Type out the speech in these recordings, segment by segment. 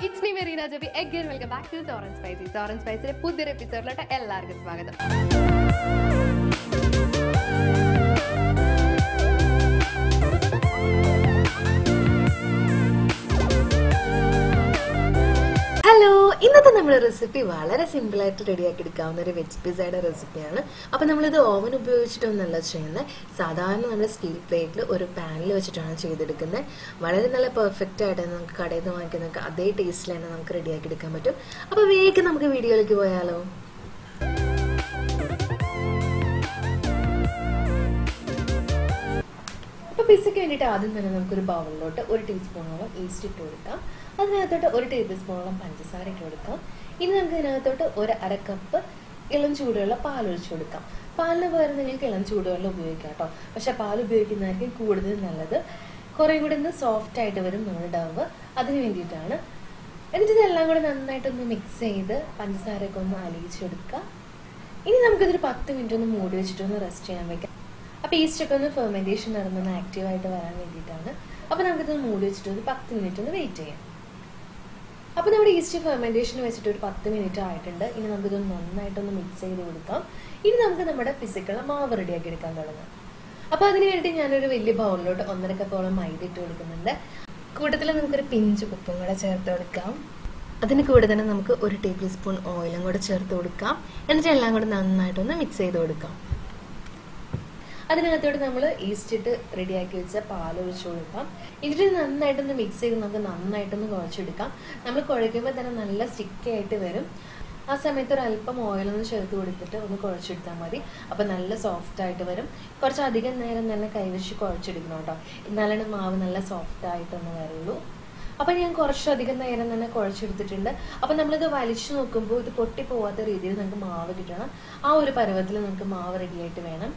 It's me Marina Jabi. Again, welcome back to Soren Spicy. Soren Spicy പുതിയൊരു എപ്പിസോഡിലോട്ട് എല്ലാവർക്കും സ്വാഗതം. Hello, ഇന്നത്തെ നമ്മുടെ റെസിപ്പി വളരെ സിമ്പിളായിട്ട് റെഡിയാക്കി എടുക്കാവുന്ന ഒരു വെജ് പിസയുടെ റെസിപ്പിയാണ്. അപ്പോൾ നമ്മളിത് ഓവൻ ഉപയോഗിച്ചിട്ടൊന്നല്ല ചെയ്യുന്നത്, സാധാരണ നമ്മൾ സ്റ്റീൽ പ്ലേറ്റിൽ ഒരു പാനിൽ വെച്ചിട്ടാണ് ചെയ്തെടുക്കുന്നത്. വളരെ നല്ല പെർഫെക്റ്റ് ആയിട്ട് നമുക്ക് കടയിൽ നിന്ന് വാങ്ങിക്കുന്നതൊക്കെ അതേ ടേസ്റ്റിൽ തന്നെ നമുക്ക് റെഡിയാക്കി എടുക്കാൻ പറ്റും. അപ്പോൾ വേഗം നമുക്ക് വീഡിയോയിലേക്ക് പോയാലോ. അപ്പോൾ പിസയ്ക്ക് വേണ്ടിയിട്ട് ആദ്യം തന്നെ നമുക്കൊരു ബൗളിലോട്ട് 1 ടീസ്പൂണോളം ഈസ്റ്റ് ഇട്ട് കൊടുക്കാം. അതിനകത്തോട്ട് 1 ടേബിൾ സ്പൂണോളം പഞ്ചസാര ഇട്ട് കൊടുക്കാം. ഇനി നമുക്ക് ഇതിനകത്തോട്ട് 1/2 കപ്പ് ഇളം ചൂടുള്ള പാൽ ഒഴിച്ചു കൊടുക്കാം. പാലിന് പകരം നിങ്ങൾക്ക് ഇളം ചൂടുവെള്ളം ഉപയോഗിക്കാം കേട്ടോ. പക്ഷെ പാൽ ഉപയോഗിക്കുന്നതായിരിക്കും കൂടുതൽ നല്ലത്. കുറേ കൂടി ഒന്ന് സോഫ്റ്റ് ആയിട്ട് വരും നമ്മുടെ ഡവ്, അതിന് വേണ്ടിയിട്ടാണ്. എന്നിട്ട് ഇതെല്ലാം കൂടെ നന്നായിട്ടൊന്ന് മിക്സ് ചെയ്ത് പഞ്ചസാരയൊക്കെ ഒന്ന് അലിയിച്ചെടുക്കുക. ഇനി നമുക്കിതൊരു 10 മിനിറ്റ് ഒന്ന് മൂടി വെച്ചിട്ടൊന്ന് റെസ്റ്റ് ചെയ്യാൻ വെക്കാം. അപ്പോൾ ഈസ്റ്റൊക്കെ ഒന്ന് ഫെർമെൻറ്റേഷൻ നടന്നൊന്ന് ആക്റ്റീവായിട്ട് വരാൻ വേണ്ടിയിട്ടാണ്. അപ്പോൾ നമുക്കിതൊന്ന് മൂടി വെച്ചിട്ട് ഒരു 10 മിനിറ്റ് ഒന്ന് വെയിറ്റ് ചെയ്യാം. അപ്പോൾ നമ്മുടെ ഈസ്റ്റ് ഫെർമെൻറ്റേഷൻ വെച്ചിട്ട് ഒരു 10 മിനിറ്റ് ആയിട്ടുണ്ട്. ഇനി നമുക്കിതൊന്ന് നന്നായിട്ടൊന്ന് മിക്സ് ചെയ്ത് കൊടുക്കാം. ഇനി നമുക്ക് നമ്മുടെ പിസയ്ക്കുള്ള മാവ് റെഡിയാക്കി എടുക്കാൻ തുടങ്ങാം. അപ്പോൾ അതിന് വേണ്ടി ഞാനൊരു വലിയ ബൗളിലോട്ട് 1.5 കപ്പോളം മൈദ ഇട്ട് കൊടുക്കുന്നുണ്ട്. കൂട്ടത്തിൽ നമുക്കൊരു പിഞ്ച് ഉപ്പും കൂടെ ചേർത്ത് കൊടുക്കാം. അതിന് കൂടെ തന്നെ നമുക്ക് 1 ടേബിൾ സ്പൂൺ ഓയിലും കൂടെ ചേർത്ത് കൊടുക്കാം. എന്നിട്ട് എല്ലാം കൂടെ നന്നായിട്ടൊന്ന് മിക്സ് ചെയ്ത് കൊടുക്കാം. അതിനകത്തോട്ട് നമ്മൾ ഈസ്റ്റ് ഇട്ട് റെഡിയാക്കി വെച്ച പാൽ ഒഴിച്ചു കൊടുക്കാം. എന്നിട്ട് നന്നായിട്ടൊന്ന് മിക്സ് ചെയ്ത് നമുക്ക് നന്നായിട്ടൊന്ന് കുഴച്ചെടുക്കാം. നമ്മൾ കുഴയ്ക്കുമ്പോൾ തന്നെ നല്ല സ്റ്റിക്കി ആയിട്ട് വരും. ആ സമയത്ത് ഒരു അല്പം ഓയിലൊന്ന് ചേർത്ത് കൊടുത്തിട്ട് ഒന്ന് കുഴച്ചെടുത്താൽ മതി. അപ്പോൾ നല്ല സോഫ്റ്റ് ആയിട്ട് വരും. കുറച്ച് അധികം നേരം തന്നെ കൈവച്ച് കുഴച്ചെടുക്കണം കേട്ടോ, എന്നാലാണ് മാവ് നല്ല സോഫ്റ്റ് ആയിട്ടൊന്ന് വരുള്ളൂ. അപ്പോൾ ഞാൻ കുറച്ചധികം നേരം തന്നെ കുഴച്ചെടുത്തിട്ടുണ്ട്. അപ്പോൾ നമ്മളിത് വലിച്ചു നോക്കുമ്പോൾ ഇത് പൊട്ടിപ്പോവാത്ത രീതിയിൽ നമുക്ക് മാവ് കിട്ടണം. ആ ഒരു പരുവത്തിൽ നമുക്ക് മാവ് റെഡിയായിട്ട് വേണം.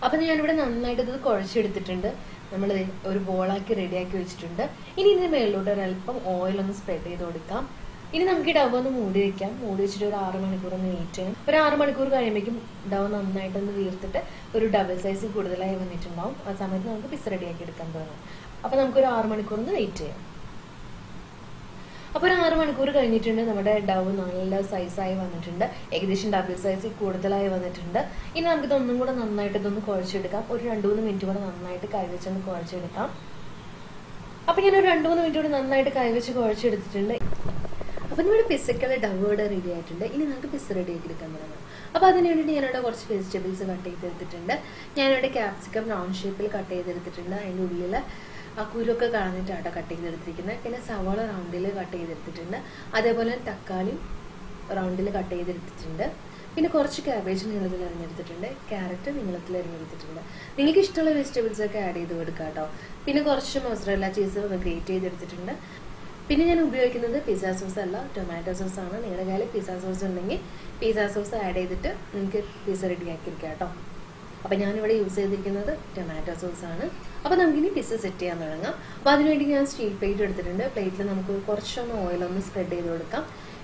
അപ്പം ഞാനിവിടെ നന്നായിട്ട് ഇത് കുഴച്ചെടുത്തിട്ടുണ്ട്. നമ്മൾ ഒരു ബോളാക്കി റെഡിയാക്കി വെച്ചിട്ടുണ്ട്. ഇനി ഇതിന് മേളിലോട്ട് ഒരല്പം ഓയിലൊന്ന് സ്പ്രെഡ് ചെയ്ത് കൊടുക്കാം. ഇനി നമുക്ക് ഈ ഡവ് ഒന്ന് മൂടി വെക്കാം. മൂടി വെച്ചിട്ട് ഒരു 6 മണിക്കൂർ ഒന്ന് വെയിറ്റ് ചെയ്യാം. ഒരു 6 മണിക്കൂർ കഴിയുമ്പോഴേക്കും ഡവ് നന്നായിട്ടൊന്ന് വീർത്തിട്ട് ഒരു ഡബിൾ സൈസ് കൂടുതലായി വന്നിട്ടുണ്ടാവും. ആ സമയത്ത് നമുക്ക് പിസ്സ റെഡിയാക്കി എടുക്കാൻ തുടങ്ങും. അപ്പോൾ നമുക്കൊരു 6 മണിക്കൂർ ഒന്ന് വെയിറ്റ് ചെയ്യാം. അപ്പോൾ ഒരു 6 മണിക്കൂർ കഴിഞ്ഞിട്ടുണ്ട്. നമ്മുടെ ഡവ് നല്ല സൈസായി വന്നിട്ടുണ്ട്. ഏകദേശം ഡബിൾ സൈസിൽ കൂടുതലായി വന്നിട്ടുണ്ട്. ഇനി നമുക്കിതൊന്നും കൂടെ നന്നായിട്ട് ഇതൊന്ന് കുഴച്ചെടുക്കാം. ഒരു 2-3 മിനിറ്റ് കൂടെ നന്നായിട്ട് കൈവച്ചൊന്ന് കുഴച്ചെടുക്കാം. അപ്പോൾ ഞാനൊരു 2-3 മിനിറ്റ് കൂടെ നന്നായിട്ട് കൈവച്ച് കുഴച്ചെടുത്തിട്ടുണ്ട്. അപ്പോൾ നമ്മുടെ പിസ്സയ്ക്കുള്ള ഡവ് ഇവിടെ റെഡി ആയിട്ടുണ്ട്. ഇനി നമുക്ക് പിസ്സ റെഡിയാക്കി എടുക്കാൻ തുടങ്ങാം. അപ്പോൾ അതിന് വേണ്ടിയിട്ട് ഞാനിവിടെ കുറച്ച് വെജിറ്റബിൾസ് കട്ട് ചെയ്തെടുത്തിട്ടുണ്ട്. ഞാനിവിടെ ക്യാപ്സിക്കം റൗണ്ട് ഷേപ്പിൽ കട്ട് ചെയ്തെടുത്തിട്ടുണ്ട്. അതിൻ്റെ ഉള്ളിൽ ആ കുരുവൊക്കെ കളഞ്ഞിട്ടാണ് കട്ട് ചെയ്തെടുത്തിരിക്കുന്നത്. പിന്നെ സവാള റൗണ്ടിൽ കട്ട് ചെയ്തെടുത്തിട്ടുണ്ട്. അതേപോലെ തക്കാളി റൗണ്ടിൽ കട്ട് ചെയ്തെടുത്തിട്ടുണ്ട്. പിന്നെ കുറച്ച് ക്യാബേജ് നീളത്തിൽ അരിഞ്ഞെടുത്തിട്ടുണ്ട്. ക്യാരറ്റ് നീളത്തിൽ അരിഞ്ഞെടുത്തിട്ടുണ്ട്. നിങ്ങൾക്ക് ഇഷ്ടമുള്ള വെജിറ്റബിൾസ് ഒക്കെ ആഡ് ചെയ്ത് കൊടുക്കാം കേട്ടോ. പിന്നെ കുറച്ച് മൊസറല്ല ചീസ് ഒന്ന് ഗ്രേറ്റ് ചെയ്തെടുത്തിട്ടുണ്ട്. പിന്നെ ഞാൻ ഉപയോഗിക്കുന്നത് പിസ്സ സോസ് അല്ല, ടൊമാറ്റോ സോസ് ആണ്. നിങ്ങളുടെ കയ്യിൽ പിസ്സ സോസ് ഉണ്ടെങ്കിൽ പിസ്സ സോസ് ആഡ് ചെയ്തിട്ട് നിങ്ങൾക്ക് പിസ്സ റെഡിയാക്കിയിരിക്കാം കേട്ടോ. അപ്പോൾ ഞാനിവിടെ യൂസ് ചെയ്തിരിക്കുന്നത് ടൊമാറ്റോ സോസാണ്. അപ്പോൾ നമുക്കിനി പിസ്സ സെറ്റ് ചെയ്യാൻ തുടങ്ങാം. അപ്പോൾ അതിനുവേണ്ടി ഞാൻ സ്റ്റീൽ പ്ലേറ്റ് എടുത്തിട്ടുണ്ട്. പ്ലേറ്റിൽ നമുക്ക് കുറച്ചൊന്ന് ഓയിലൊന്ന് സ്പ്രെഡ് ചെയ്ത് കൊടുക്കാം.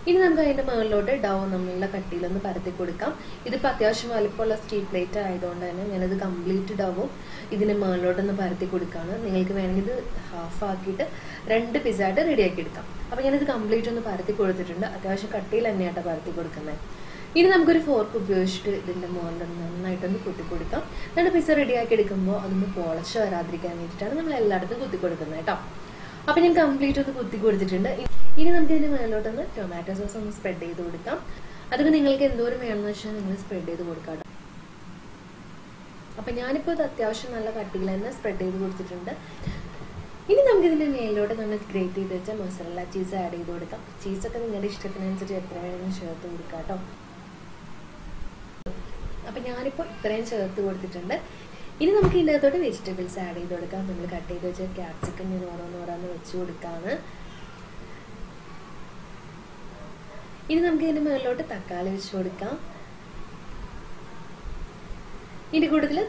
ഇനി നമുക്ക് അതിൻ്റെ മുകളിലോട്ട് ഡവ് നമ്മളുടെ കട്ടിയിലൊന്ന് പരത്തി കൊടുക്കാം. ഇതിപ്പോൾ അത്യാവശ്യം വലിപ്പമുള്ള സ്റ്റീൽ പ്ലേറ്റ് ആയതുകൊണ്ട് തന്നെ ഞാനത് കംപ്ലീറ്റ് ഡവും ഇതിന് മുകളിലോട്ടൊന്ന് പരത്തി കൊടുക്കുകയാണ്. നിങ്ങൾക്ക് വേണമെങ്കിൽ ഇത് ഹാഫ് ആക്കിയിട്ട് 2 പിസ്സ ആയിട്ട് റെഡിയാക്കി എടുക്കാം. അപ്പോൾ ഞാനിത് കംപ്ലീറ്റ് ഒന്ന് പരത്തി കൊടുത്തിട്ടുണ്ട്. അത്യാവശ്യം കട്ടിയിൽ തന്നെയായിട്ട് പരത്തി കൊടുക്കുന്നത്. ഇനി നമുക്കൊരു ഫോർക്ക് ഉപയോഗിച്ചിട്ട് ഇതിൻ്റെ മുകളിൽ നന്നായിട്ടൊന്ന് കുത്തി കൊടുക്കാം. നമ്മുടെ പിസ്സ റെഡിയാക്കി എടുക്കുമ്പോൾ അതൊന്ന് പൊളച്ച് വരാതിരിക്കാൻ വേണ്ടിയിട്ടാണ് നമ്മൾ എല്ലായിടത്തും കുത്തി കൊടുക്കുന്നത് കേട്ടോ. അപ്പോൾ ഞാൻ കംപ്ലീറ്റ് ഒന്ന് കുത്തി കൊടുത്തിട്ടുണ്ട്. ഇനി നമുക്ക് ഇതിന് മേലോട്ടൊന്ന് ടൊമാറ്റോ സോസ് ഒന്ന് സ്പ്രെഡ് ചെയ്ത് കൊടുക്കാം. അതൊക്കെ നിങ്ങൾക്ക് എന്തോരം വേണമെന്ന് വെച്ചാൽ നിങ്ങൾ സ്പ്രെഡ് ചെയ്ത് കൊടുക്കാം. അപ്പം ഞാനിപ്പോൾ ഇത് അത്യാവശ്യം നല്ല കട്ടിയിൽ തന്നെ സ്പ്രെഡ് ചെയ്ത് കൊടുത്തിട്ടുണ്ട്. ഇനി നമുക്ക് ഇതിൻ്റെ മേലോട്ട് നമ്മൾ ഗ്രേറ്റ് ചെയ്ത് വെച്ചാൽ മൊസറല്ല ചീസ് ആഡ് ചെയ്ത് കൊടുക്കാം. ചീസൊക്കെ നിങ്ങളുടെ ഇഷ്ടത്തിനനുസരിച്ച് എത്ര വേണമെങ്കിലും ചേർത്ത് കൊടുക്കാം കേട്ടോ. അപ്പം ഞാനിപ്പോൾ ഇത്രയും ചേർത്ത് കൊടുത്തിട്ടുണ്ട്. ഇനി നമുക്ക് ഇതിൻ്റെ അകത്തോട്ട് വെജിറ്റബിൾസ് ആഡ് ചെയ്ത് കൊടുക്കാം. നമ്മൾ കട്ട് ചെയ്ത് വെച്ച ക്യാപ്സിക്കം ഞാൻ ഓരോന്നോരോന്ന് വെച്ച് കൊടുക്കാണ്. ഇനി നമുക്ക് ഇതിൻ്റെ മുകളിലോട്ട് തക്കാളി വെച്ച് കൊടുക്കാം. ഇതിൻ്റെ കൂട്ടത്തിൽ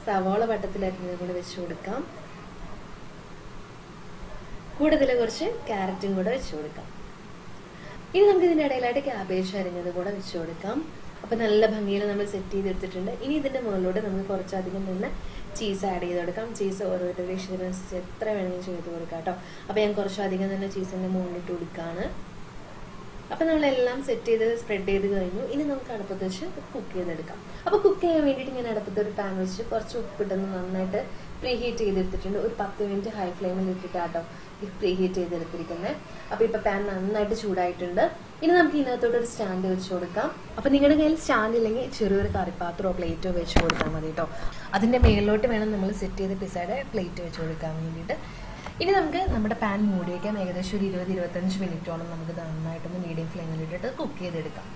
സവാള വട്ടത്തിലരിഞ്ഞത് കൂടെ വെച്ച് കൊടുക്കാം. കൂടുതൽ കുറച്ച് ക്യാരറ്റും കൂടെ വെച്ച് കൊടുക്കാം. ഇനി നമുക്ക് ഇതിൻ്റെ ഇടയിലായിട്ട് ക്യാബേജ് അരിഞ്ഞത് കൂടെ വെച്ച് കൊടുക്കാം. അപ്പോൾ നല്ല ഭംഗിയിൽ നമ്മൾ സെറ്റ് ചെയ്തെടുത്തിട്ടുണ്ട്. ഇനി ഇതിൻ്റെ മുകളിലോട്ട് നമുക്ക് കുറച്ചധികം തന്നെ ചീസ് ആഡ് ചെയ്ത് കൊടുക്കാം. ചീസ് ഓരോരുത്തരുടെ ഇഷ്ടത്തിനനുസരിച്ച് എത്ര വേണമെങ്കിലും ചെയ്ത് കൊടുക്കാം കേട്ടോ. അപ്പോൾ ഞാൻ കുറച്ചധികം തന്നെ ചീസിൻ്റെ മുകളിലിട്ട് കൊടുക്കുകയാണ്. അപ്പോൾ നമ്മളെല്ലാം സെറ്റ് ചെയ്ത് സ്പ്രെഡ് ചെയ്ത് കഴിഞ്ഞു. ഇനി നമുക്ക് അടുപ്പത്ത് വെച്ച് കുക്ക് ചെയ്തെടുക്കാം. അപ്പോൾ കുക്ക് ചെയ്യാൻ വേണ്ടിയിട്ട് ഞാൻ അടുപ്പത്ത് ഒരു പാൻ വെച്ച് കുറച്ച് ഉപ്പിട്ടൊന്ന് നന്നായിട്ട് പ്രീ ഹീറ്റ് ചെയ്തെടുത്തിട്ടുണ്ട്. ഒരു 10 മിനിറ്റ് ഹൈ ഫ്ലെയിമിൽ ഇട്ടിട്ടാട്ടോ ഈ പ്രീ ഹീറ്റ് ചെയ്തെടുത്തിരിക്കുന്നത്. അപ്പോൾ ഇപ്പോൾ പാൻ നന്നായിട്ട് ചൂടായിട്ടുണ്ട്. ഇനി നമുക്ക് ഇതിനകത്തോട്ട് ഒരു സ്റ്റാൻഡ് വെച്ച് കൊടുക്കാം. അപ്പോൾ നിങ്ങളുടെ കയ്യിൽ സ്റ്റാൻഡ് ഇല്ലെങ്കിൽ ചെറിയൊരു കറിപ്പാത്രമോ പ്ലേറ്റോ വെച്ച് കൊടുത്താൽ മതി കേട്ടോ. അതിൻ്റെ മേളിലോട്ട് വേണം നമ്മൾ സെറ്റ് ചെയ്ത പിസ്സയുടെ പ്ലേറ്റ് വെച്ച് കൊടുക്കാൻ വേണ്ടിയിട്ട്. ഇനി നമുക്ക് നമ്മുടെ പാൻ മൂടി വയ്ക്കാം. ഏകദേശം ഒരു 20-25 മിനിറ്റോളം നമുക്ക് നന്നായിട്ടൊന്ന് മീഡിയം ഫ്ലെയിമിലിട്ടിട്ട് കുക്ക് ചെയ്തെടുക്കാം.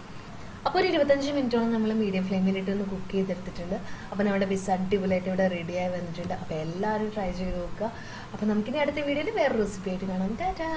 അപ്പോൾ ഒരു 25 മിനിറ്റോളം നമ്മൾ മീഡിയം ഫ്ലെയിമിലിട്ട് ഒന്ന് കുക്ക് ചെയ്തെടുത്തിട്ടുണ്ട്. അപ്പോൾ നമ്മുടെ പിസ്സ അടിപൊളിയായിട്ട് ഇവിടെ റെഡിയായി വന്നിട്ടുണ്ട്. അപ്പോൾ എല്ലാവരും ട്രൈ ചെയ്ത് നോക്കുക. അപ്പോൾ നമുക്കിനി അടുത്ത വീഡിയോയിൽ വേറൊരു റെസിപ്പി ആയിട്ട് കാണാം. ടാറ്റാ.